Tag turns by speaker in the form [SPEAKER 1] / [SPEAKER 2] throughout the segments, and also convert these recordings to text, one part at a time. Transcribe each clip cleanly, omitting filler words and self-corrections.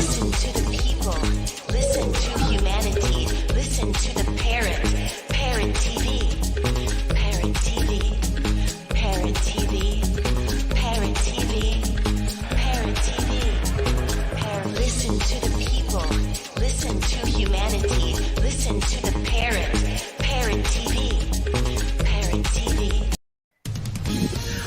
[SPEAKER 1] Listen to the people. Listen to humanity. Listen to the parrot. Parrot TV. Parrot TV. Parrot TV. Parrot TV. Parrot TV. Parrot. Listen to the people. Listen to humanity. Listen to the parrot. Parrot TV. Parrot TV.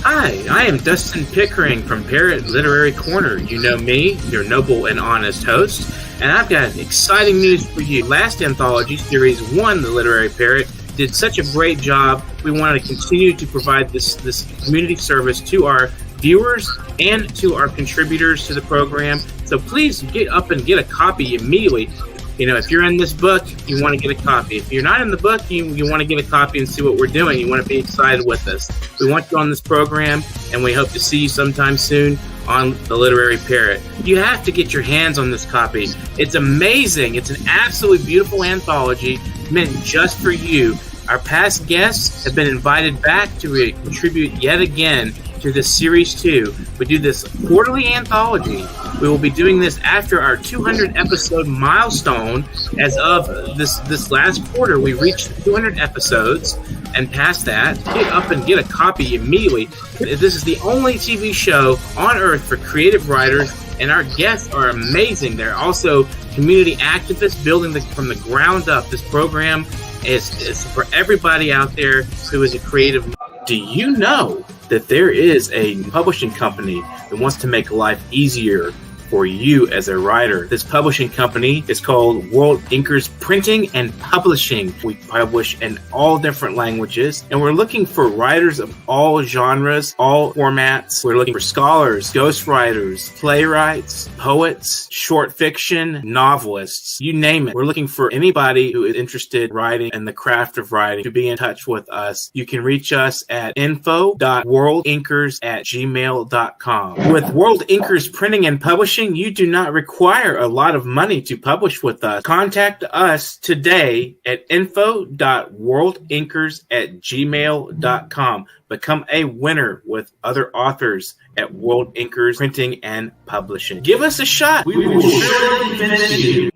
[SPEAKER 2] Hi, I am Dustin Pickering from Parrot Literary Corner. You know me, your noble and honest host, and I've got exciting news for you. Last anthology, Series 1, The Literary Parrot, did such a great job. We want to continue to provide this community service to our viewers and to our contributors to the program. So please get up and get a copy immediately. You know, if you're in this book, you want to get a copy. If you're not in the book, you want to get a copy and see what we're doing. You want to be excited with us. We want you on this program, and we hope to see you sometime soon on The Literary Parrot. You have to get your hands on this copy. It's amazing. It's an absolutely beautiful anthology meant just for you. Our past guests have been invited back to contribute yet again to this Series 2. We do this quarterly anthology. We will be doing this after our 200 episode milestone. As of this last quarter, we reached 200 episodes, and past that, get up and get a copy immediately. This is the only TV show on earth for creative writers, and our guests are amazing. They're also community activists building from the ground up. This program is for everybody out there who is a creative. Do you know that there is a publishing company that wants to make life easier for you as a writer? This publishing company is called World Inkers Printing and Publishing. We publish in all different languages, and we're looking for writers of all genres, all formats. We're looking for scholars, ghostwriters, playwrights, poets, short fiction, novelists, you name it. We're looking for anybody who is interested in writing and the craft of writing to be in touch with us. You can reach us at info.worldinkers@gmail.com. With World Inkers Printing and Publishing, you do not require a lot of money to publish with us. Contact us today at info.worldinkers@gmail.com. Become a winner with other authors at World Inkers Printing and Publishing. Give us a shot. We will surely finish you.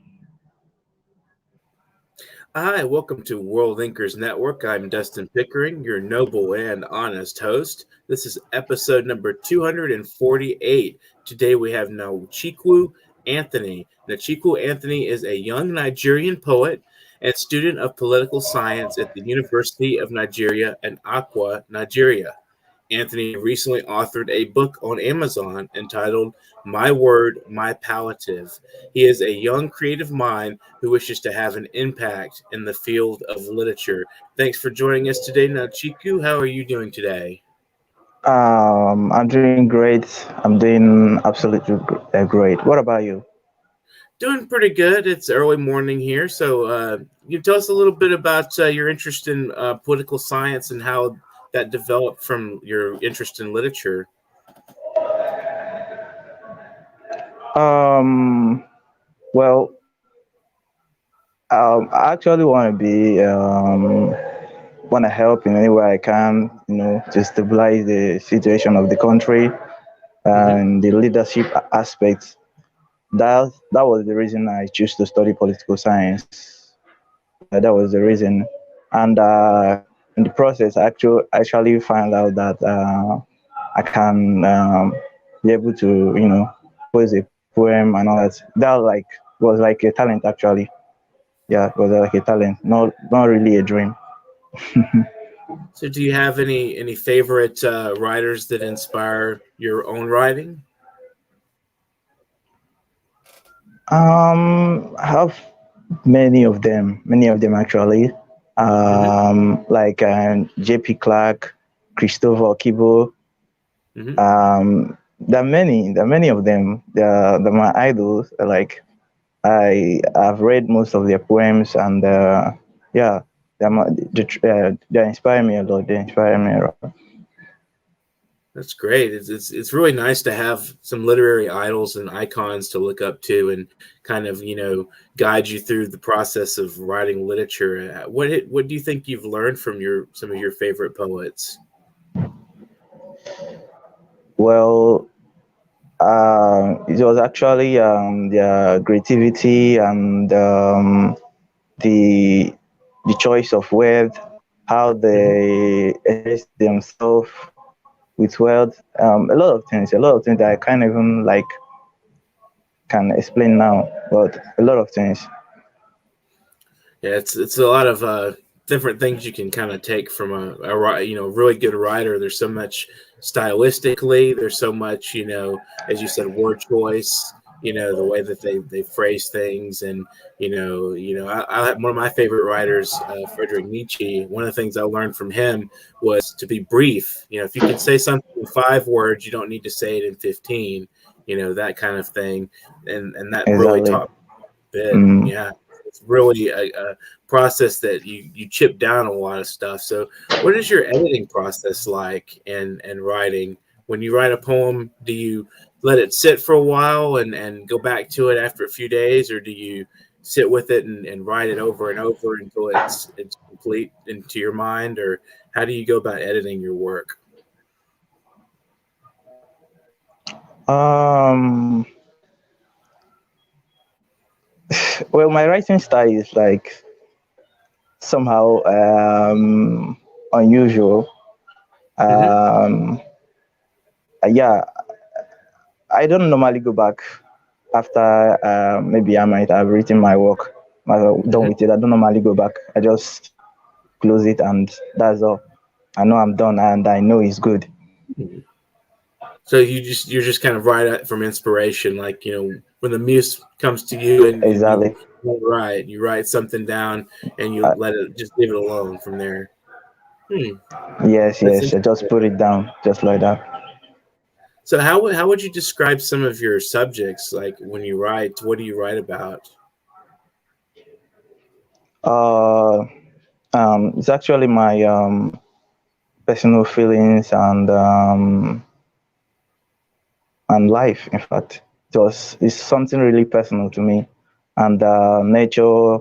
[SPEAKER 2] Hi, welcome to World Inkers Network. I'm Dustin Pickering, your noble and honest host. This is episode number 248. Today we have Nwachukwu Anthony. Nwachukwu Anthony is a young Nigerian poet and student of political science at the University of Nigeria in Accra, Nigeria. Anthony recently authored a book on Amazon entitled My Word, My Palliative. He is a young creative mind who wishes to have an impact in the field of literature. Thanks for joining us today, Nwachukwu. How are you doing today?
[SPEAKER 3] I'm doing great. I'm doing absolutely great. What about you?
[SPEAKER 2] Doing pretty good. It's early morning here. So you tell us a little bit about your interest in political science and how that developed from your interest in literature.
[SPEAKER 3] Well, I actually want to help in any way I can, to stabilize the situation of the country and the leadership aspects. That was the reason I chose to study political science. That was the reason. And in the process, I actually found out that I can be able to, pose a poem and all that. That was like a talent, actually. Yeah, it was like a talent, not really a dream.
[SPEAKER 2] So do you have any favorite writers that inspire your own writing?
[SPEAKER 3] I have many of them actually. Like J.P. Clark, Christopher Kibo. There are many of them. They're my idols. Like I've read most of their poems, and they inspire me a lot.
[SPEAKER 2] That's great. It's really nice to have some literary idols and icons to look up to and kind of, guide you through the process of writing literature. What do you think you've learned from some of your favorite poets?
[SPEAKER 3] Well, it was actually their creativity and the the choice of words, how
[SPEAKER 2] Mhm.
[SPEAKER 3] they express themselves with words. A lot of things that I can't even like can explain now, but a lot of things.
[SPEAKER 2] Yeah, it's a lot of different things you can kind of take from really good writer. There's so much stylistically. There's so much as you said, word choice. The way that they phrase things, and I one of my favorite writers, Friedrich Nietzsche. One of the things I learned from him was to be brief. If you can say something in 5 words, you don't need to say it in 15. That kind of thing, and that really
[SPEAKER 3] Exactly.
[SPEAKER 2] taught bit.
[SPEAKER 3] Mm.
[SPEAKER 2] Yeah, it's really a process that you chip down a lot of stuff. So, what is your editing process like and writing? When you write a poem, do you let it sit for a while and go back to it after a few days, or do you sit with it and write it over and over until it's complete into your mind, or how do you go about editing your work?
[SPEAKER 3] Um, well, my writing style is like somehow unusual.
[SPEAKER 2] Hmm.
[SPEAKER 3] Um, yeah, I don't normally go back after maybe I might have written my work, done
[SPEAKER 2] Hmm.
[SPEAKER 3] with it. I don't normally go back. I just close it and that's all. I know I'm done and I know it's good.
[SPEAKER 2] So you're just kind of write from inspiration, like when the muse comes to you and
[SPEAKER 3] Exactly.
[SPEAKER 2] you write something down and you
[SPEAKER 3] Uh,
[SPEAKER 2] let it just leave it alone from there. Hmm,
[SPEAKER 3] yes,
[SPEAKER 2] that's
[SPEAKER 3] yes. I
[SPEAKER 2] interesting.
[SPEAKER 3] just put it down just like that.
[SPEAKER 2] So how would you describe some of your subjects? Like when you write, what do you write about?
[SPEAKER 3] Uh, it's actually my personal feelings and life. In fact, it's something really personal to me, and nature,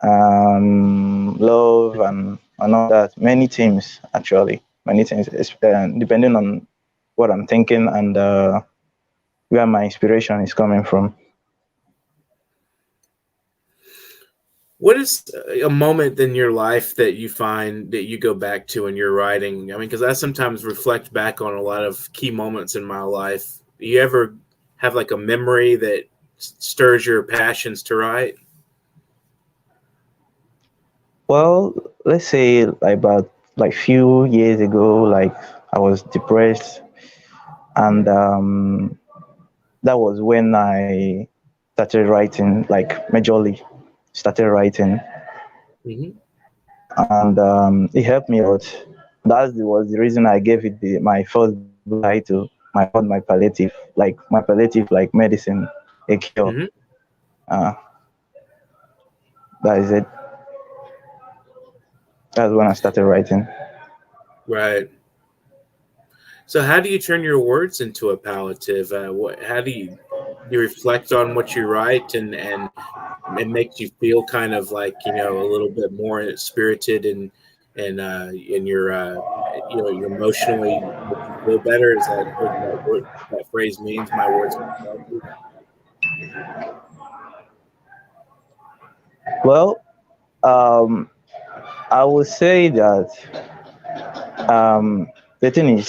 [SPEAKER 3] love, and all that. Many things actually, many things. Depending on what I'm thinking and where my inspiration is coming from.
[SPEAKER 2] What is a moment in your life that you find that you go back to in your writing? I mean, because I sometimes reflect back on a lot of key moments in my life. Do you ever have like a memory that stirs your passions to write?
[SPEAKER 3] Well, let's say like about like few years ago, like I was depressed, and that was when I started writing, like majorly started writing,
[SPEAKER 2] Hmm.
[SPEAKER 3] and it helped me a lot. That was the reason I gave it my first title, my palliative, like medicine, a cure.
[SPEAKER 2] Hmm.
[SPEAKER 3] Uh, that is it. That's when I started writing.
[SPEAKER 2] Right. So, how do you turn your words into a palliative? How do you reflect on what you write, and it makes you feel kind of like a little bit more spirited and you're emotionally make you feel better. Is that what that phrase means? My words make you healthy.
[SPEAKER 3] Well, um, I would say that um, the thing is,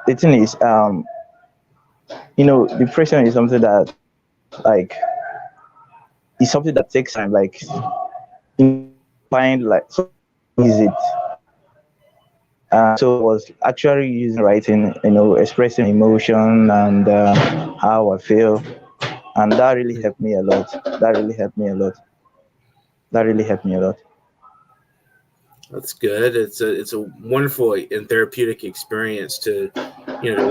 [SPEAKER 3] the thing is, depression is something that like it's something that takes time. Like you find like so is it. So I was actually using writing, expressing emotion and how I feel, and that really
[SPEAKER 2] Mhm.
[SPEAKER 3] helped me a lot. That really helped me a lot. That really helped me a lot.
[SPEAKER 2] That's good. It's a wonderful and therapeutic experience to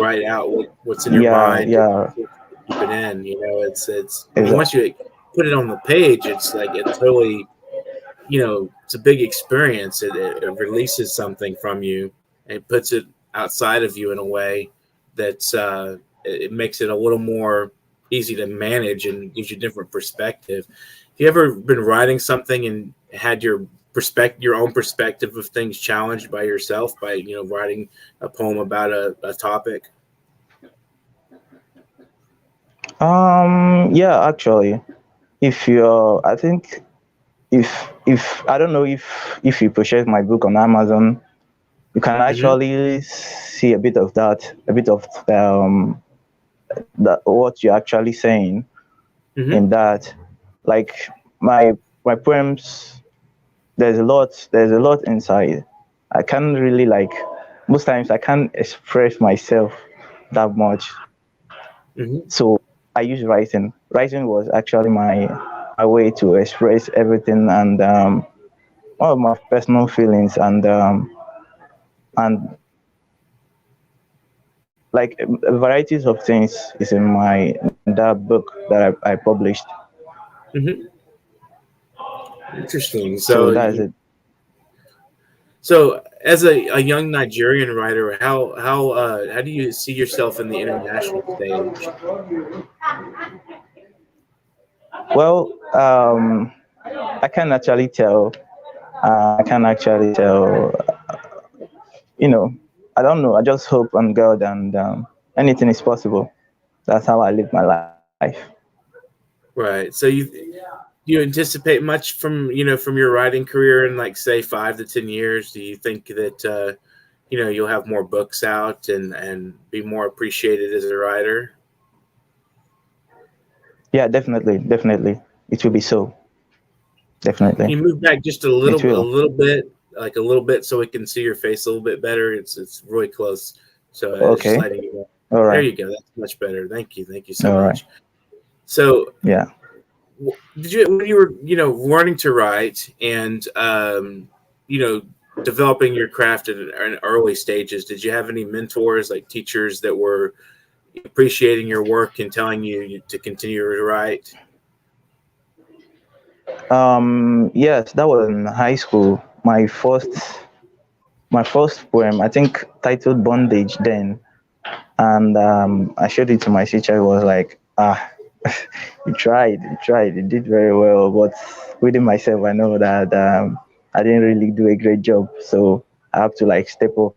[SPEAKER 2] write out what's in your
[SPEAKER 3] Yeah,
[SPEAKER 2] mind and
[SPEAKER 3] yeah,
[SPEAKER 2] keep it in. It's I mean once
[SPEAKER 3] exactly.
[SPEAKER 2] you put it on the page, it's like it's really it's a big experience. It releases something from you and it puts it outside of you in a way that's it makes it a little more easy to manage and gives you a different perspective. Have you ever been writing something and had your own perspective of things challenged by yourself by writing a poem about a topic?
[SPEAKER 3] Yeah, actually, if you're, I think if I don't know if you purchase my book on Amazon, you can
[SPEAKER 2] Mm-hmm.
[SPEAKER 3] actually see a bit of that, a bit of that what you're actually saying
[SPEAKER 2] Mm-hmm.
[SPEAKER 3] in that. Like my poems, there's a lot inside. I can't really like most times I can't express myself that much.
[SPEAKER 2] Mm-hmm.
[SPEAKER 3] So I use writing. Writing was actually my way to express everything and all of my personal feelings and like varieties of things is in my in that book that I published.
[SPEAKER 2] Mm-hmm. Interesting.
[SPEAKER 3] So that is it.
[SPEAKER 2] So as a young Nigerian writer, how do you see yourself in the international stage?
[SPEAKER 3] Well, I can actually tell. I can actually tell. You know, I don't know. I just hope on God and anything is possible. That's how I live my life.
[SPEAKER 2] Right. So you anticipate much from from your writing career in like say 5 to 10 years? Do you think that you'll have more books out and be more appreciated as a writer?
[SPEAKER 3] Yeah, definitely, definitely. It will be so.
[SPEAKER 2] Can
[SPEAKER 3] Definitely,
[SPEAKER 2] you move back just
[SPEAKER 3] it
[SPEAKER 2] a
[SPEAKER 3] will.
[SPEAKER 2] little bit, like a little bit, so we can see your face a little bit better? It's really close. So it's just
[SPEAKER 3] Okay.
[SPEAKER 2] letting you know.
[SPEAKER 3] All
[SPEAKER 2] There
[SPEAKER 3] right.
[SPEAKER 2] you go. That's much better. Thank you so
[SPEAKER 3] All right.
[SPEAKER 2] much. So
[SPEAKER 3] Yeah.
[SPEAKER 2] did you when you were learning to write and you know developing your craft in early stages, did you have any mentors like teachers that were appreciating your work and telling you to continue to write?
[SPEAKER 3] Yes, that was in high school. My first poem, I think titled Bondage then. And I showed it to my teacher. He was like, you tried, you did very well. But within myself, I know that I didn't really do a great job. So I have to like step up,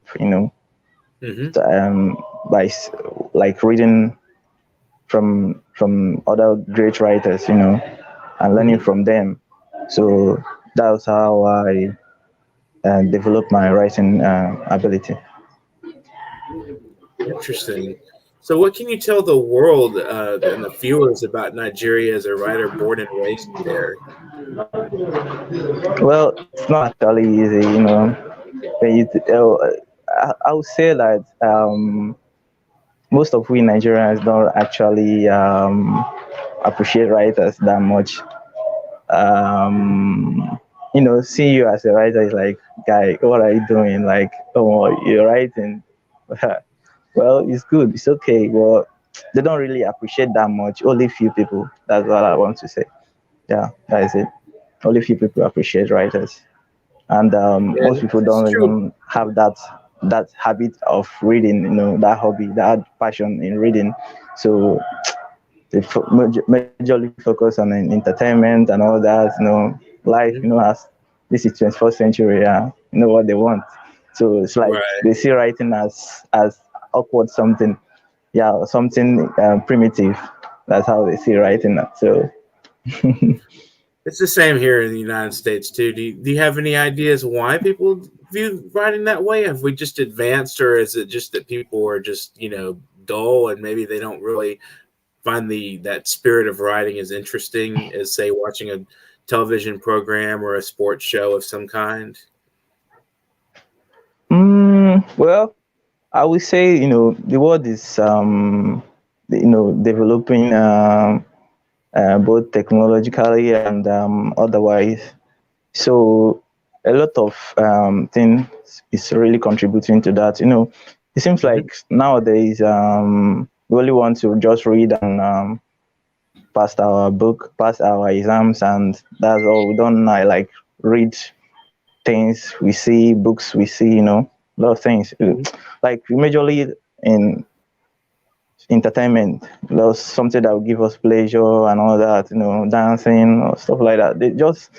[SPEAKER 2] Mm-hmm.
[SPEAKER 3] um, by like reading from other great writers, and learning
[SPEAKER 2] Mm-hmm.
[SPEAKER 3] from them. So that's how I developed my writing ability.
[SPEAKER 2] Interesting. So, what can you tell the world and the viewers about Nigeria as a writer born and raised there?
[SPEAKER 3] Well, it's not actually easy, When I would say that most of we Nigerians don't actually appreciate writers that much. Seeing you as a writer is like, guy, what are you doing? Like, oh, you're writing. Well, it's good, it's okay, but they don't really appreciate that much. Only few people. That's what I want to say. Yeah, that is it. Only few people appreciate writers, and
[SPEAKER 2] Yeah,
[SPEAKER 3] most people
[SPEAKER 2] that's
[SPEAKER 3] don't
[SPEAKER 2] true.
[SPEAKER 3] even have that habit of reading. That hobby, that passion in reading. So they majorly focus on entertainment and all that. Life.
[SPEAKER 2] Mhm.
[SPEAKER 3] As this is 21st century. What they want. So it's like
[SPEAKER 2] Right.
[SPEAKER 3] they see writing as awkward something. Yeah, something primitive. That's how they see writing. So
[SPEAKER 2] It's the same here in the United States too. Do you have any ideas why people view writing that way? Have we just advanced, or is it just that people are just dull and maybe they don't really find the that spirit of writing as interesting as say watching a television program or a sports show of some kind?
[SPEAKER 3] well, I would say the world is developing both technologically and otherwise. So a lot of things is really contributing to that. It seems
[SPEAKER 2] Hmm.
[SPEAKER 3] like nowadays we only want to just read and pass our exams, and that's all. We don't like read things we see, books we see. A lot of things. Like majorly in entertainment. That's something that will give us pleasure and all that, dancing or stuff like that. They just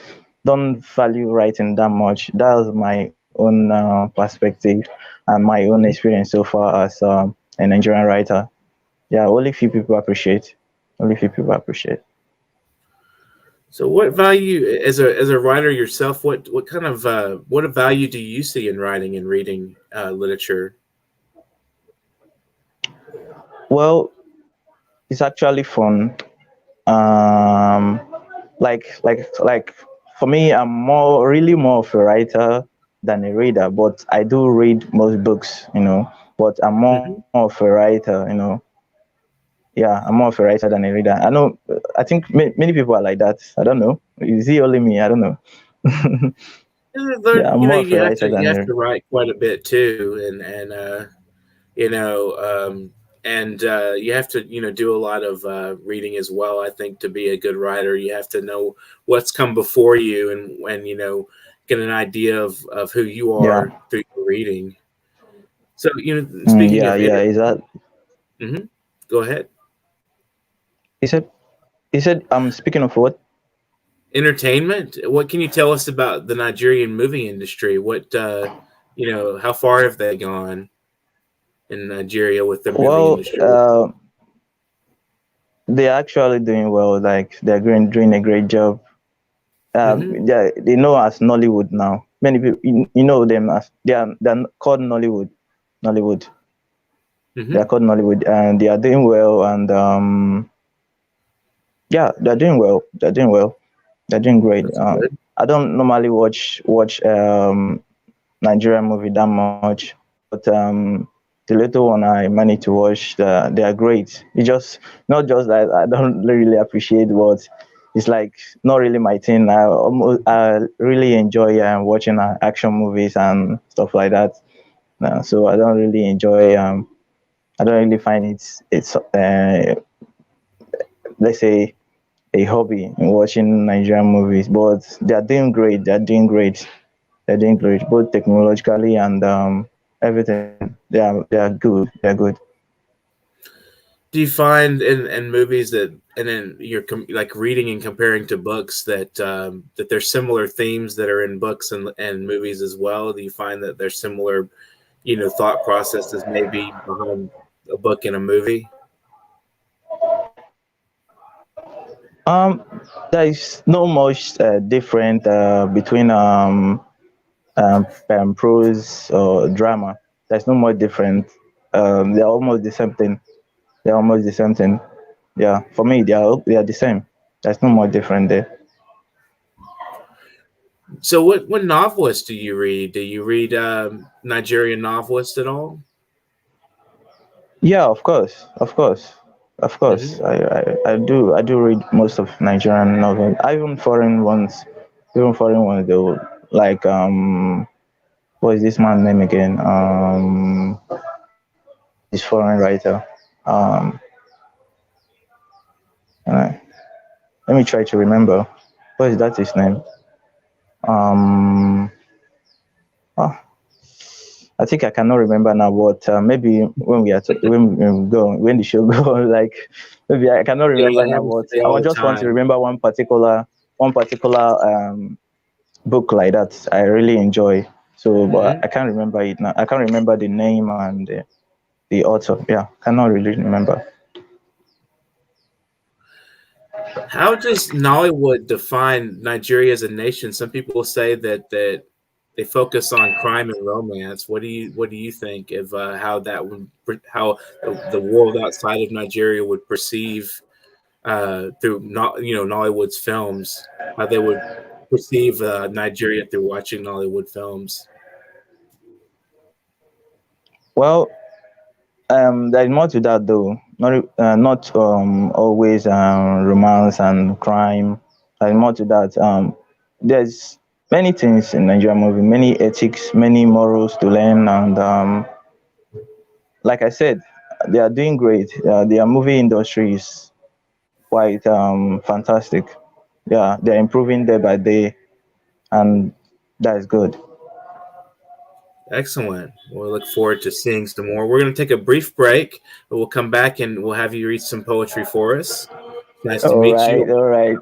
[SPEAKER 3] don't value writing that much. That's my own perspective and my own
[SPEAKER 2] Hmm.
[SPEAKER 3] experience so far as a Nigerian writer. Yeah, only few people appreciate. Only few people appreciate.
[SPEAKER 2] So, what value as a writer yourself? What kind of what value do you see in writing and reading literature?
[SPEAKER 3] Well, it's actually fun. Um, like for me, I'm really more of a writer than a reader, but I do read most books, but I'm more
[SPEAKER 2] Hmm.
[SPEAKER 3] of a writer, Yeah, I'm more of a writer than a reader. I think many people are like that. I don't know. Is it only me? I don't know. Yeah, I'm more of a writer
[SPEAKER 2] You
[SPEAKER 3] than
[SPEAKER 2] have
[SPEAKER 3] a.
[SPEAKER 2] to write quite a bit too, you know, and you have to do a lot of reading as well. I think to be a good writer, you have to know what's come before you, and get an idea of who you
[SPEAKER 3] Yeah,
[SPEAKER 2] are through your reading. So speaking
[SPEAKER 3] yeah,
[SPEAKER 2] of
[SPEAKER 3] yeah. Is that?
[SPEAKER 2] mhm, go ahead.
[SPEAKER 3] He said. He said. I'm speaking of what?
[SPEAKER 2] Entertainment. What can you tell us about the Nigerian movie industry? What how far have they gone in Nigeria with the movie
[SPEAKER 3] Well,
[SPEAKER 2] industry?
[SPEAKER 3] they're actually doing well. Like they're doing a great job.
[SPEAKER 2] Hmm.
[SPEAKER 3] They know as Nollywood now. Many people, you know them as they're called Nollywood. Nollywood. They
[SPEAKER 2] Hmm.
[SPEAKER 3] are called Nollywood, and they are doing well. And yeah, they're doing well. They're doing well. They're doing great.
[SPEAKER 2] That's good.
[SPEAKER 3] I don't normally watch Nigerian movie that much, but the little one I managed to watch, they are great. It's just not just that I don't really appreciate, but it's like not really my thing. I really enjoy watching action movies and stuff like that. So I don't really enjoy. I don't really find it's let's say a hobby in watching Nigerian movies, but they are doing great. They're doing great. They're doing great, both technologically and everything. They are good. They're good.
[SPEAKER 2] Do you find in movies that, and then you're like reading and comparing to books that there's similar themes that are in books and movies as well? Do you find that there's similar, thought processes maybe behind a book and a movie?
[SPEAKER 3] Um, there is no much different between prose or drama. There's no much different. They're almost the same thing. They're almost the same thing. Yeah, for me, they are the same. There's no more different there.
[SPEAKER 2] So, what novelists do you read? Do you read Nigerian novelists at all?
[SPEAKER 3] Yeah, of course, of course, of course.
[SPEAKER 2] Hmm.
[SPEAKER 3] I do read most of Nigerian novels, even foreign ones though. Like what is this man's name again? This foreign writer. Um, uh, Let me try to remember. What is that his name? Um, oh, I think I cannot remember now. But maybe when when we go when the show go like maybe I cannot
[SPEAKER 2] Yeah,
[SPEAKER 3] remember
[SPEAKER 2] it
[SPEAKER 3] now.
[SPEAKER 2] happens
[SPEAKER 3] But
[SPEAKER 2] to me
[SPEAKER 3] I
[SPEAKER 2] all
[SPEAKER 3] would
[SPEAKER 2] the
[SPEAKER 3] just want to
[SPEAKER 2] time.
[SPEAKER 3] remember one particular book like that I really enjoy. So, but
[SPEAKER 2] Hmm.
[SPEAKER 3] I can't remember it now. I can't remember the name and the author. Yeah, cannot really remember.
[SPEAKER 2] How does Nollywood define Nigeria as a nation? Some people say that they focus on crime and romance. What do you think of how that would how the world outside of Nigeria would perceive through not Nollywood's films, how they would perceive Nigeria through watching Nollywood films?
[SPEAKER 3] Well, there's more to that though. Not always romance and crime. There's more to that. There's many things in Nigerian movie, many ethics, many morals to learn, and like I said, they are doing great. Their movie industry is quite fantastic. Yeah, they're improving day by day, and that is good.
[SPEAKER 2] Excellent. We'll look forward to seeing some more. We're going to take a brief break, but we'll come back and we'll have you read some poetry for us. Nice to
[SPEAKER 3] All
[SPEAKER 2] meet
[SPEAKER 3] right,
[SPEAKER 2] you.
[SPEAKER 3] all right.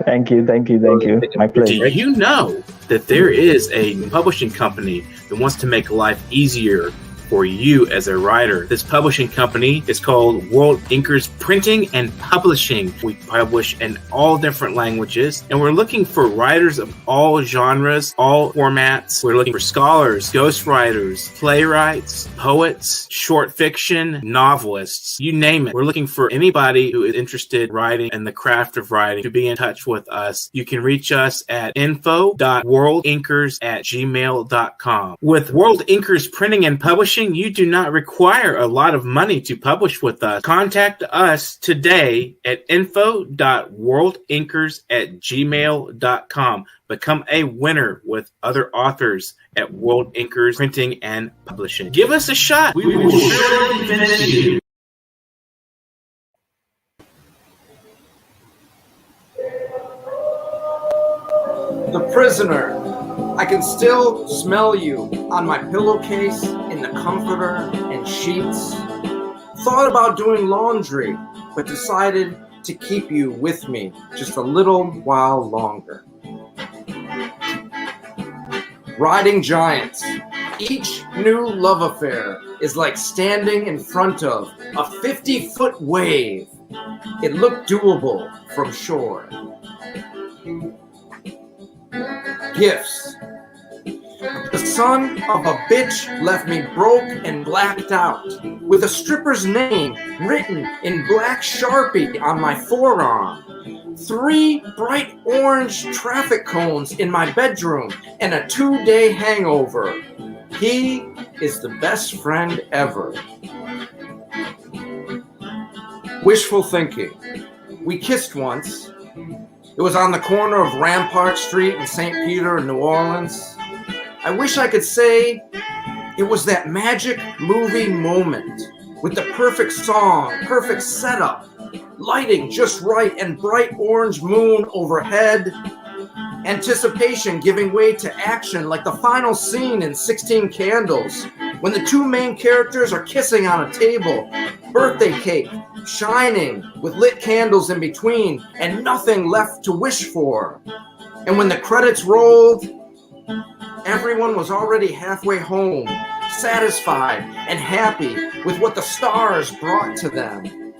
[SPEAKER 3] Thank you, thank you,
[SPEAKER 2] We're
[SPEAKER 3] thank
[SPEAKER 2] going to
[SPEAKER 3] you.
[SPEAKER 2] take a
[SPEAKER 3] My
[SPEAKER 2] break. Do
[SPEAKER 3] pleasure.
[SPEAKER 2] you know that there is a publishing company that wants to make life easier for you as a writer. This publishing company is called World Inkers Printing and Publishing. We publish in all different languages, and we're looking for writers of all genres, all formats. We're looking for scholars, ghostwriters, playwrights, poets, short fiction, novelists, you name it. We're looking for anybody who is interested in writing and the craft of writing to be in touch with us. You can reach us at info.worldinkers@gmail.com. With World Inkers Printing and Publishing, you do not require a lot of money to publish with us. Contact us today at info.worldinkers@gmail.com. Become a winner with other authors at World Inkers Printing and Publishing. Give us a shot. We will surely finish you.
[SPEAKER 4] The Prisoner. I can still smell you on my pillowcase, in the comforter and sheets. Thought about doing laundry, but decided to keep you with me just a little while longer. Riding giants. Each new love affair is like standing in front of a 50-foot wave. It looked doable from shore. Gifts. The son of a bitch left me broke and blacked out, with a stripper's name written in black Sharpie on my forearm. 3 bright orange traffic cones in my bedroom, and a 2-day hangover. He is the best friend ever. Wishful thinking. We kissed once. It was on the corner of Rampart Street in St. Peter, New Orleans. I wish I could say it was that magic movie moment with the perfect song, perfect setup, lighting just right, and bright orange moon overhead. Anticipation giving way to action like the final scene in 16 Candles, when the 2 main characters are kissing on a table, birthday cake shining with lit candles in between, and nothing left to wish for. And when the credits rolled, everyone was already halfway home, satisfied and happy with what the stars brought to them.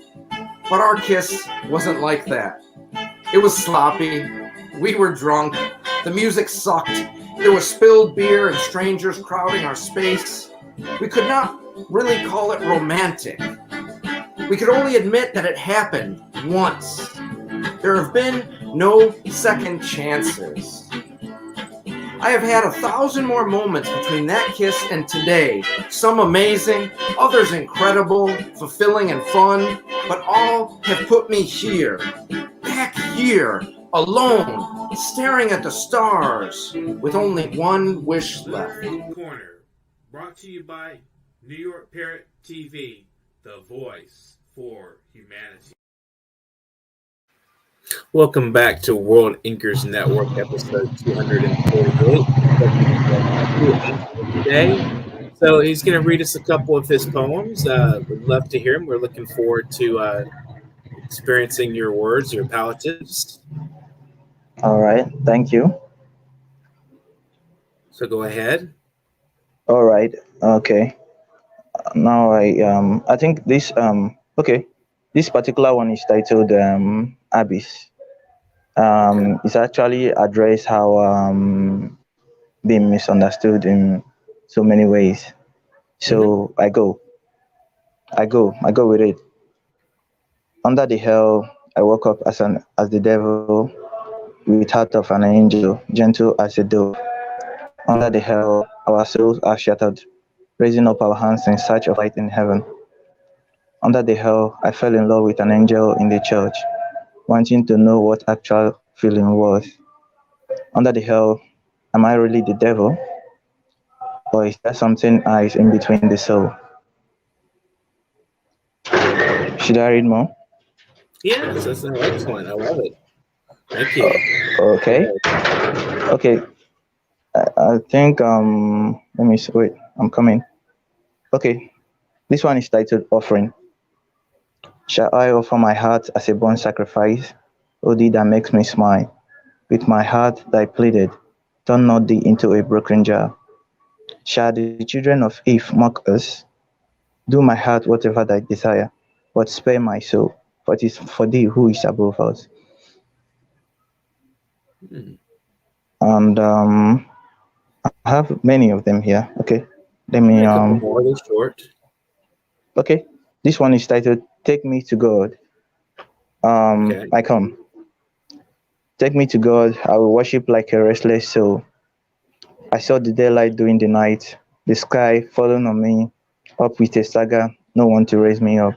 [SPEAKER 4] But our kiss wasn't like that. It was sloppy. We were drunk. The music sucked. There was spilled beer and strangers crowding our space. We could not really call it romantic. We could only admit that it happened once. There have been no second chances. I have had 1,000 more moments between that kiss and today. Some amazing, others incredible, fulfilling and fun, but all have put me here, back here, alone, staring at the stars, with only one wish left.
[SPEAKER 2] Corner, brought to you by New York Parrot TV, the voice for humanity. Welcome back to World Inkers Network, episode 248. Today, so he's going to read us a couple of his poems. We'd love to hear him. We're looking forward to experiencing your words, your palliatives.
[SPEAKER 3] All right, thank you.
[SPEAKER 2] So go ahead.
[SPEAKER 3] All right, okay. Now I think this this particular one is titled Abyss. It's actually addressed how being misunderstood in so many ways. So I go with it. Under the hell, I woke up as the devil, with heart of an angel, gentle as a dove. Under the hell, our souls are shattered, raising up our hands in search of light in heaven. Under the hell, I fell in love with an angel in the church, wanting to know what actual feeling was. Under the hell, am I really the devil? Or is there something else in between the soul? Should I read more?
[SPEAKER 2] Yes, that's an excellent. I love it. Thank you.
[SPEAKER 3] Okay. I think let me see. Wait, I'm coming. Okay, this one is titled Offering. Shall I offer my heart as a burnt sacrifice, O thee that makes me smile? With my heart thy pleaded, turn not thee into a broken jar. Shall the children of Eve mock us? Do my heart whatever thy desire, but spare my soul, for it is for thee who is above us.
[SPEAKER 2] Hmm.
[SPEAKER 3] And I have many of them here. Okay, let
[SPEAKER 2] Yeah,
[SPEAKER 3] me
[SPEAKER 2] a couple more. They're short.
[SPEAKER 3] okay. This one is titled "Take Me to God."
[SPEAKER 2] Okay.
[SPEAKER 3] I come. Take me to God. I will worship like a restless soul. I saw the daylight during the night, the sky falling on me, up with a saga, no one to raise me up.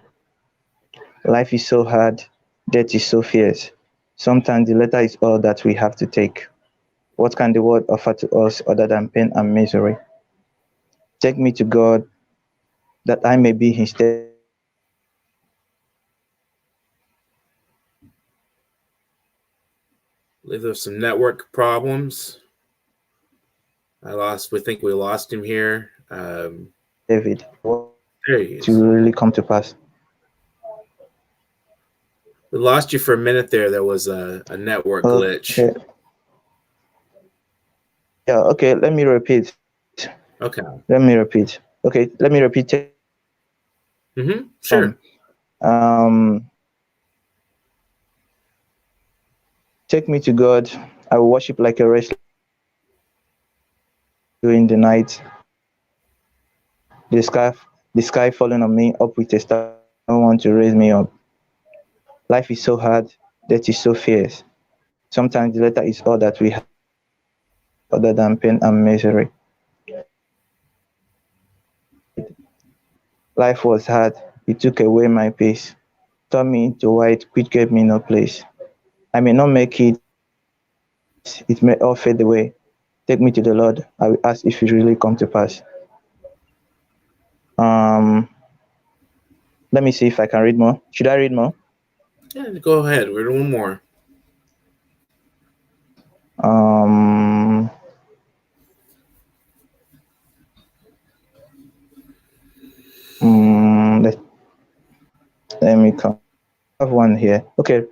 [SPEAKER 3] Life is so hard, death is so fierce. Sometimes the letter is all that we have to take. What can the world offer to us other than pain and misery? Take me to God, that I may be his steady hand.
[SPEAKER 2] I believe there's some network problems. We think we lost him here.
[SPEAKER 3] David,
[SPEAKER 2] There he
[SPEAKER 3] to
[SPEAKER 2] is.
[SPEAKER 3] really come to pass.
[SPEAKER 2] We lost you for a minute there. There was a network glitch.
[SPEAKER 3] Okay. Yeah, okay, let me repeat.
[SPEAKER 2] Okay.
[SPEAKER 3] Let me repeat. Okay, let me repeat.
[SPEAKER 2] Sure.
[SPEAKER 3] Um, take me to God. I will worship like a restless during the night. The sky, the sky falling on me, up with a star. No one to raise me up. Life is so hard. Death is so fierce. Sometimes the letter is all that we have other than pain and misery. Life was hard. It took away my peace. Turned me into white, which gave me no place. I may not make it. It may all fade away. Take me to the Lord. I will ask if it really come to pass. Um, Let me see if I can read more. Should I read more?
[SPEAKER 2] Yeah, go ahead. We're doing more.
[SPEAKER 3] Um, mm, let, let me come. I have one here. Okay,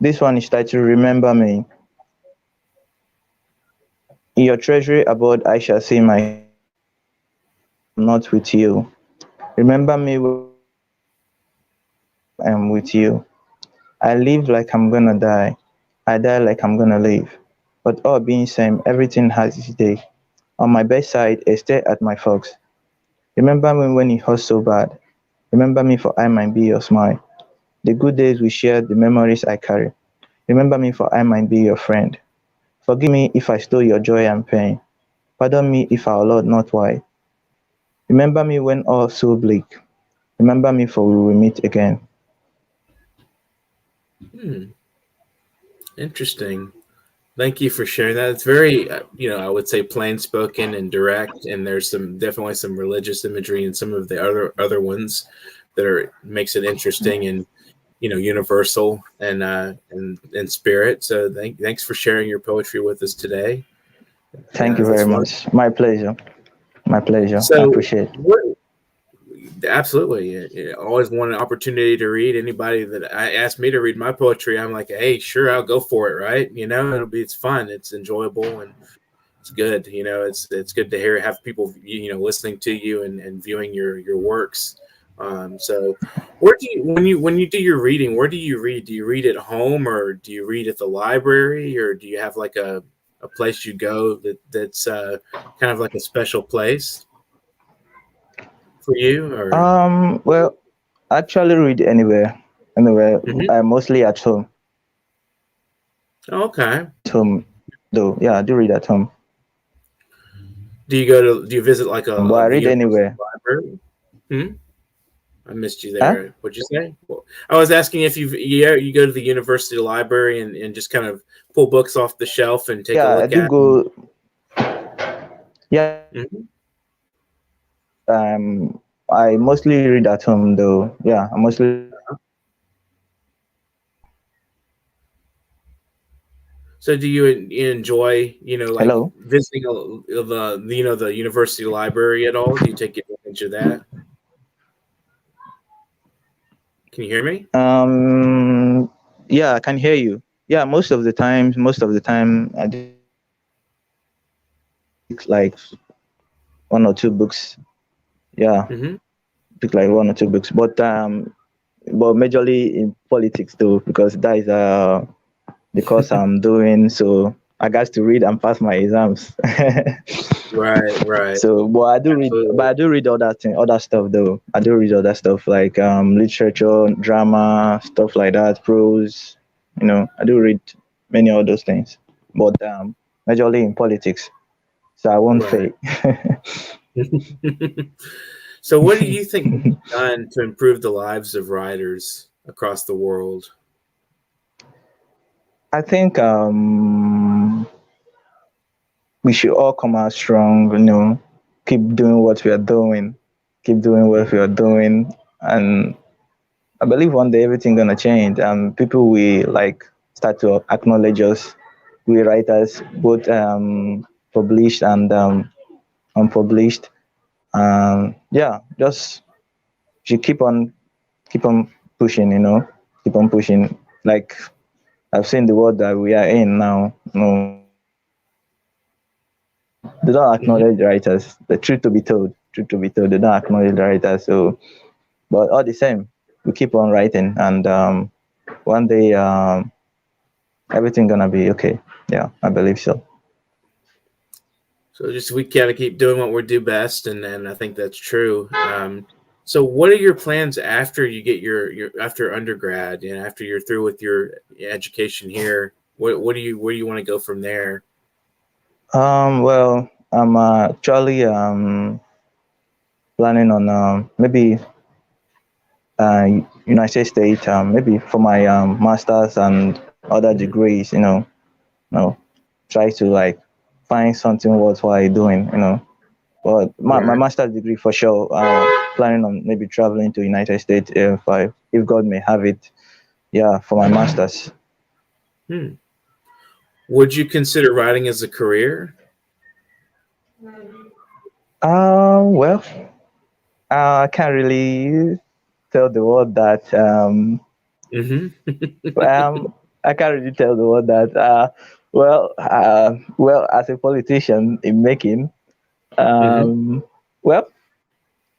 [SPEAKER 3] this one is titled "Remember Me." In your treasury abode, I shall see my not with you. Remember me when I'm with you. I live like I'm gonna die. I die like I'm gonna live. But all being same, everything has its day. On my bedside, I stare at my fox. Remember me when it hurts so bad. Remember me for I might be your smile. The good days we shared, the memories I carry. Remember me for I might be your friend. Forgive me if I stole your joy and pain. Pardon me if I allowed not why. Remember me when all so bleak. Remember me for we will meet again.
[SPEAKER 2] Interesting. Thank you for sharing that. It's very, I would say plain spoken and direct, and there's definitely some religious imagery in some of the other ones that makes it interesting and universal and spirit. So thanks for sharing your poetry with us today.
[SPEAKER 3] Thank you
[SPEAKER 2] That's
[SPEAKER 3] very
[SPEAKER 2] wonderful.
[SPEAKER 3] much. My pleasure. My pleasure. I
[SPEAKER 2] So
[SPEAKER 3] appreciate it.
[SPEAKER 2] absolutely, always want an opportunity to read. Anybody that asked me to read my poetry, I'm like, hey, sure, I'll go for it. Right? It's fun, it's enjoyable, and it's good. It's good to have people listening to you and viewing your works. So where do you when you do your reading, where do you read? Do you read at home, or do you read at the library, or do you have like a place you go that's kind of like a special place for you? Or
[SPEAKER 3] Well, I actually read anywhere. Anywhere.
[SPEAKER 2] Mhm.
[SPEAKER 3] I mostly at home.
[SPEAKER 2] Okay.
[SPEAKER 3] At home though. Yeah, I do read at home.
[SPEAKER 2] Do you visit like
[SPEAKER 3] But I
[SPEAKER 2] the
[SPEAKER 3] read
[SPEAKER 2] university
[SPEAKER 3] anywhere.
[SPEAKER 2] library? Hmm? I missed you
[SPEAKER 3] Huh?
[SPEAKER 2] there. What'd you say? Well, I was asking if you go to the university library and just kind of pull books off the shelf and take a
[SPEAKER 3] Yeah, I
[SPEAKER 2] look
[SPEAKER 3] do
[SPEAKER 2] at them.
[SPEAKER 3] go. Yeah,
[SPEAKER 2] Mhm.
[SPEAKER 3] I mostly read at home though. Yeah, I mostly.
[SPEAKER 2] So do you enjoy like
[SPEAKER 3] Hello.
[SPEAKER 2] visiting the university library at all? Do you take advantage of that? Can you hear me?
[SPEAKER 3] Yeah, I can hear you. Yeah, most of the time, I do like one or two books. Yeah,
[SPEAKER 2] Hmm.
[SPEAKER 3] pick like one or two books, but majorly in politics too, because that is the course I'm doing. So I got to read and pass my exams.
[SPEAKER 2] Right, right.
[SPEAKER 3] So, but
[SPEAKER 2] Absolutely.
[SPEAKER 3] I do read other stuff though. I do read other stuff like literature, drama, stuff like that, prose. I do read many of those things, but majorly in politics. So I won't
[SPEAKER 2] Right.
[SPEAKER 3] fail.
[SPEAKER 2] So, what do you think can be done to improve the lives of writers across the world?
[SPEAKER 3] I think we should all come out strong. Keep doing what we are doing, keep doing what we are doing, and I believe one day everything gonna change. People will like start to acknowledge us, we writers, both published and unpublished. Yeah, just you keep on pushing. Keep on pushing. Like I've seen the world that we are in now. They don't
[SPEAKER 2] Hmm.
[SPEAKER 3] acknowledge the writers. The truth to be told, they don't acknowledge the writers. So, but all the same, we keep on writing, and one day everything gonna be okay. Yeah, I believe so.
[SPEAKER 2] So, just we gotta keep doing what we do best, and I think that's true. So, what are your plans after you get your after undergrad and after you're through with your education here? What do you where do you want to go from there?
[SPEAKER 3] Well, I'm actually planning on maybe uh, United States, maybe for my masters and other
[SPEAKER 2] Hmm.
[SPEAKER 3] degrees. You know, try to like find something worthwhile doing. But my
[SPEAKER 2] Right.
[SPEAKER 3] master's degree for sure. Planning on maybe traveling to United States if God may have it. Yeah, for my masters.
[SPEAKER 2] Hmm. Would you consider writing as a career?
[SPEAKER 3] Well, I can't really tell the world that.
[SPEAKER 2] Hmm.
[SPEAKER 3] I can't really tell the world that. Well, as a politician in making.
[SPEAKER 2] Hmm.
[SPEAKER 3] Um, well,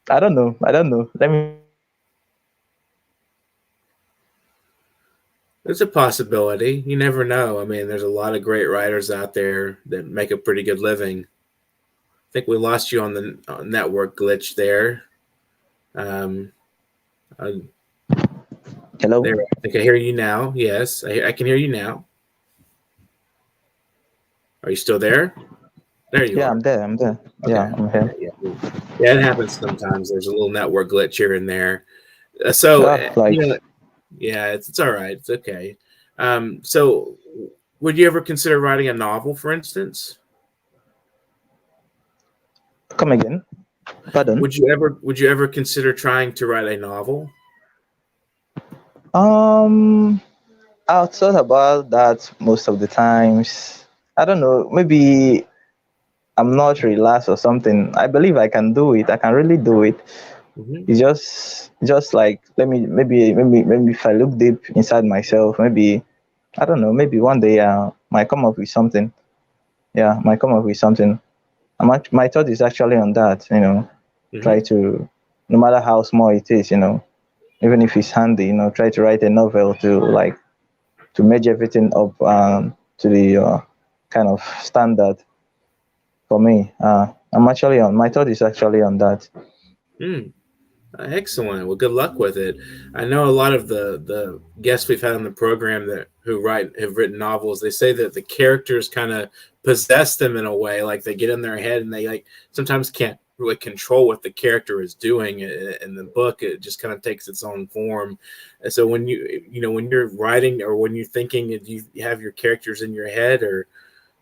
[SPEAKER 3] I don't know. I don't know. Let me.
[SPEAKER 2] There's a possibility. You never know. I mean, there's a lot of great writers out there that make a pretty good living. I think we lost you on the network glitch there. Um, uh,
[SPEAKER 3] Hello.
[SPEAKER 2] there, I think I hear you now. Yes, I can hear you now. Are you still there? There you
[SPEAKER 3] Yeah,
[SPEAKER 2] are.
[SPEAKER 3] I'm there. I'm there.
[SPEAKER 2] Okay.
[SPEAKER 3] Yeah, I'm
[SPEAKER 2] Okay.
[SPEAKER 3] here.
[SPEAKER 2] Yeah. Yeah, it happens sometimes. There's a little network glitch here and there. So,
[SPEAKER 3] Like,
[SPEAKER 2] yeah, it's all right. It's okay. So, would you ever consider writing a novel, for instance?
[SPEAKER 3] come again. Pardon.
[SPEAKER 2] Would you ever consider trying to write a novel?
[SPEAKER 3] Um, I've thought about that most of the times. I don't know. Maybe I'm not relaxed or something. I believe I can do it. I can really do it.
[SPEAKER 2] Hmm.
[SPEAKER 3] It's just like let me maybe if I look deep inside myself, maybe I don't know. Maybe one day might come up with something. Yeah, might come up with something. My thought is actually on that. Try
[SPEAKER 2] Hmm.
[SPEAKER 3] to, no matter how small it is, even if it's handy, try to write a novel to merge everything up to the kind of standard for me. I'm actually on. My thought is actually on that.
[SPEAKER 2] Mm, excellent. Well, good luck with it. I know a lot of the guests we've had on the program that who write have written novels. They say that the characters kind of possess them in a way, like they get in their head and they like sometimes can't really control what the character is doing in the book. It just kind of takes its own form. And so when when you're writing or when you're thinking, do you have your characters in your head, or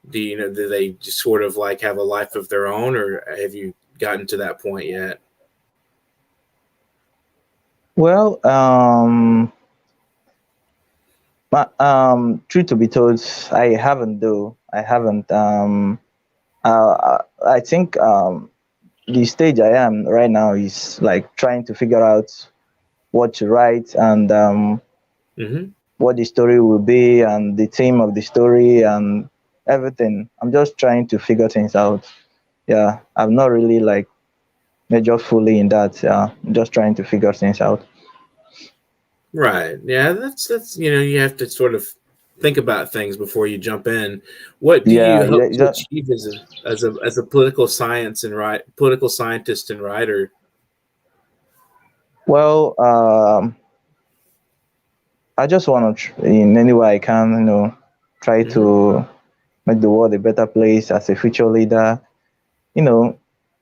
[SPEAKER 2] do they just sort of like have a life of their own, or have you gotten to that point yet?
[SPEAKER 3] Well, truth to be told, I haven't though. I haven't. I think the stage I am right now is like trying to figure out what to write and
[SPEAKER 2] Hmm.
[SPEAKER 3] what the story will be and the theme of the story and everything. I'm just trying to figure things out. yeah, I'm not really like major fully in that. Just trying to figure things out.
[SPEAKER 2] Right. Yeah, that's you have to sort of think about things before you jump in. What do
[SPEAKER 3] Yeah,
[SPEAKER 2] you
[SPEAKER 3] yeah,
[SPEAKER 2] hope to achieve as a political science and political scientist and writer?
[SPEAKER 3] well, I just want to, in any way I can, try
[SPEAKER 2] Hmm.
[SPEAKER 3] to make the world a better place as a future leader. You know,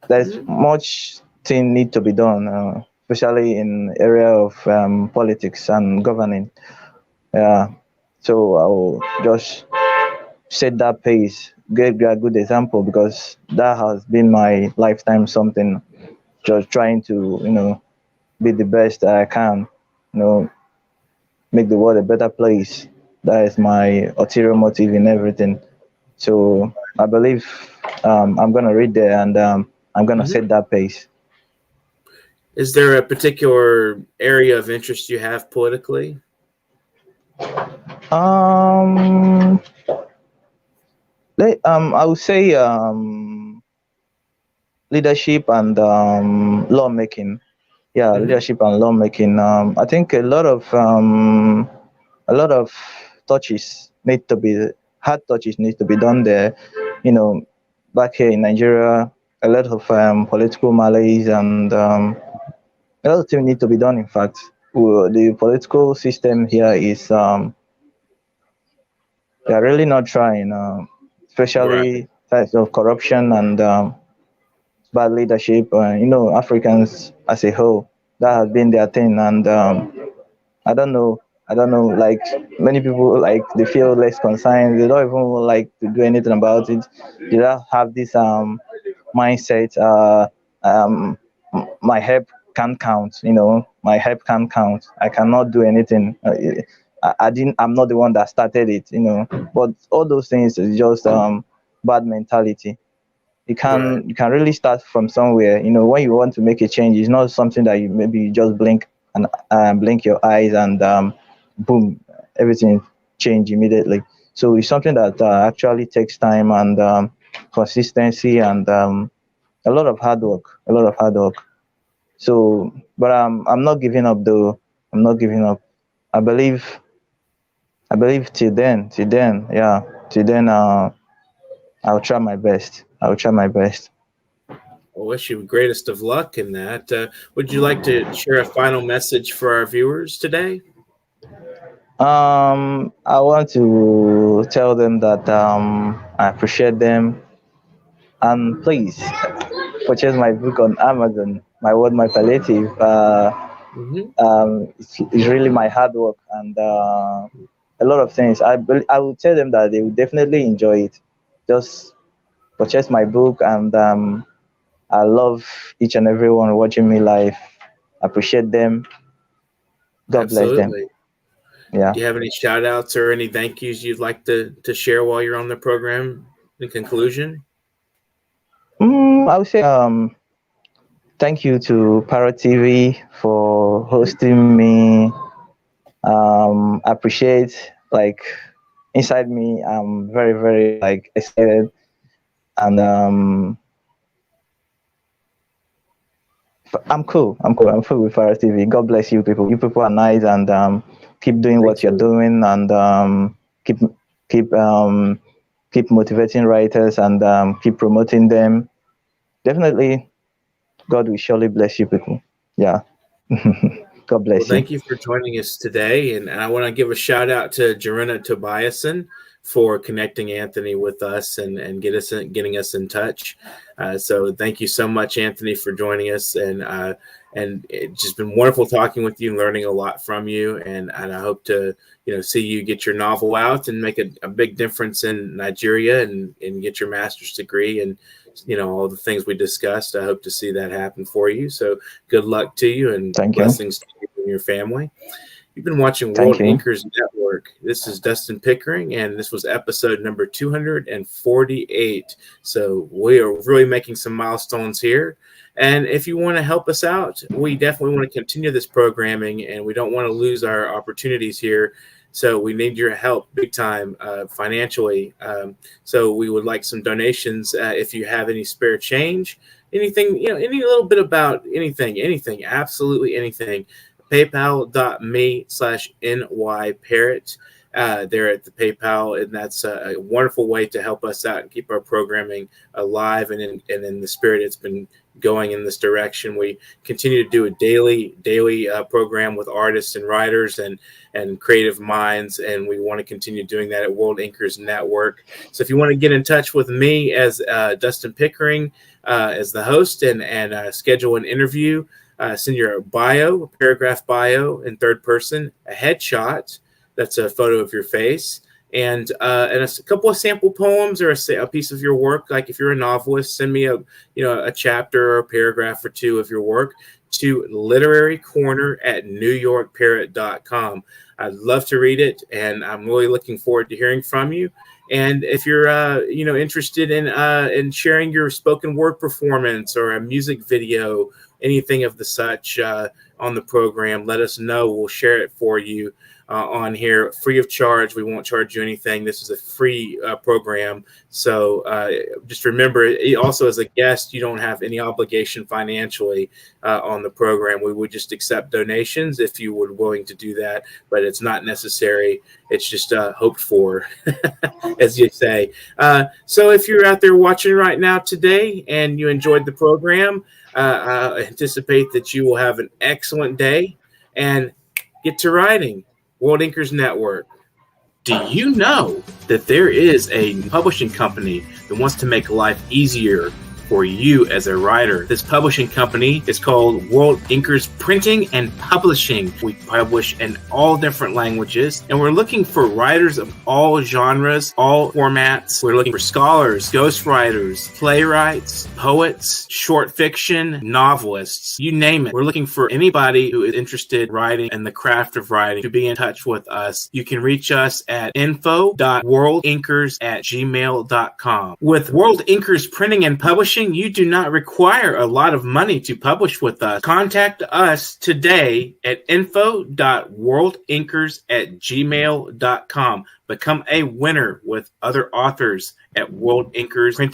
[SPEAKER 3] there's
[SPEAKER 2] Hmm.
[SPEAKER 3] much thing need to be done, especially in area of politics and governing. Yeah, so I'll just set that pace, give a good example because that has been my lifetime something. Just trying to, be the best I can, you know, make the world a better place. That is my ulterior motive in everything. So I believe I'm gonna read there and I'm gonna
[SPEAKER 2] Hmm.
[SPEAKER 3] set that pace.
[SPEAKER 2] Is there a particular area of interest you have politically?
[SPEAKER 3] Um, I would say leadership and lawmaking. Yeah,
[SPEAKER 2] Hmm.
[SPEAKER 3] leadership and lawmaking. I think a lot of touches need to be hard touches need to be done there. You know, back here in Nigeria, a lot of political malaise and a lot of things need to be done. In fact, the political system here is they are really not trying,
[SPEAKER 2] Right.
[SPEAKER 3] especially types of corruption and bad leadership. Africans as a whole, that has been their thing, and I don't know. I don't know. Like many people, like they feel less concerned. They don't even like to do anything about it. They don't have this mindset. My help can't count. My help can't count. I cannot do anything. I didn't. I'm not the one that started it. But all those things is just bad mentality.
[SPEAKER 2] Right.
[SPEAKER 3] You can really start from somewhere. When you want to make a change, it's not something that you just blink and blink your eyes and boom, everything change immediately. So it's something that actually takes time and consistency and a lot of hard work. A lot of hard work. So, but I'm not giving up though. I'm not giving up. I believe till then, yeah, till then, I'll try my best. I'll try my best.
[SPEAKER 2] I wish you the greatest of luck in that. Would you like to share a final message for our viewers today?
[SPEAKER 3] I want to tell them that I appreciate them, and please purchase my book on Amazon. My word, my palliative.
[SPEAKER 2] Hmm.
[SPEAKER 3] It's really my hard work and a lot of things. I will tell them that they will definitely enjoy it. Just purchase my book, and I love each and everyone watching me live. Appreciate them. God bless them.
[SPEAKER 2] Absolutely.
[SPEAKER 3] Yeah.
[SPEAKER 2] Do you have any shout outs or any thank yous you'd like to share while you're on the program in conclusion?
[SPEAKER 3] I would say thank you to Parrot TV for hosting me. Appreciate like inside me, I'm very very like excited and I'm cool. I'm cool. I'm cool with Parrot TV. God bless you people. You people are nice and keep doing
[SPEAKER 2] Thank
[SPEAKER 3] what you're
[SPEAKER 2] you.
[SPEAKER 3] doing and keep keep keep motivating writers and keep promoting them. Definitely, God will surely bless you people. Yeah. God
[SPEAKER 2] Well,
[SPEAKER 3] bless you.
[SPEAKER 2] thank you for joining us today. And I want to give a shout out to Jarena Tobiasen for connecting Anthony with us and getting us in touch. So thank you so much, Anthony, for joining us. And it's just been wonderful talking with you and learning a lot from you. And I hope to, see you get your novel out and make a big difference in Nigeria and get your master's degree and, all the things we discussed. I hope to see that happen for you. So good luck to you and
[SPEAKER 3] Thank you.
[SPEAKER 2] blessings to you and your family. You've been watching
[SPEAKER 3] Thank
[SPEAKER 2] World
[SPEAKER 3] you.
[SPEAKER 2] Anchors Network. This is Dustin Pickering, and this was episode number 248. So we are really making some milestones here. And if you want to help us out, we definitely want to continue this programming, and we don't want to lose our opportunities here. So we need your help big time financially. So we would like some donations if you have any spare change, anything, any little bit about anything, absolutely anything. PayPal.me/NYParrot. There at the PayPal, and that's a wonderful way to help us out and keep our programming alive and in the spirit it's been going in this direction. We continue to do a daily program with artists and writers and creative minds, and we want to continue doing that at World Inkers Network. So if you want to get in touch with me as Dustin Pickering as the host and schedule an interview, send your bio, a paragraph bio in third person, a headshot. That's a photo of your face, and a couple of sample poems or a piece of your work. Like if you're a novelist, send me a chapter or a paragraph or two of your work to literarycorner@newyorkparrot.com. I'd love to read it, and I'm really looking forward to hearing from you. And if you're interested in sharing your spoken word performance or a music video, anything of the such on the program, let us know. We'll share it for you on here, free of charge. We won't charge you anything. This is a free program. So just remember, also as a guest, you don't have any obligation financially on the program. We would just accept donations if you were willing to do that, but it's not necessary. It's just hoped for, as you say. So if you're out there watching right now today and you enjoyed the program, I anticipate that you will have an excellent day and get to writing. World Inkers Network. Do you know that there is a publishing company that wants to make life easier for you as a writer? This publishing company is called World Inkers Printing and Publishing. We publish in all different languages, and we're looking for writers of all genres, all formats. We're looking for scholars, ghostwriters, playwrights, poets, short fiction, novelists, you name it. We're looking for anybody who is interested in writing and the craft of writing to be in touch with us. You can reach us at info.worldinkers@gmail.com. With World Inkers Printing and Publishing, you do not require a lot of money to publish with us. Contact us today at info.worldinkers@gmail.com. Become a winner with other authors at World Inkers Printing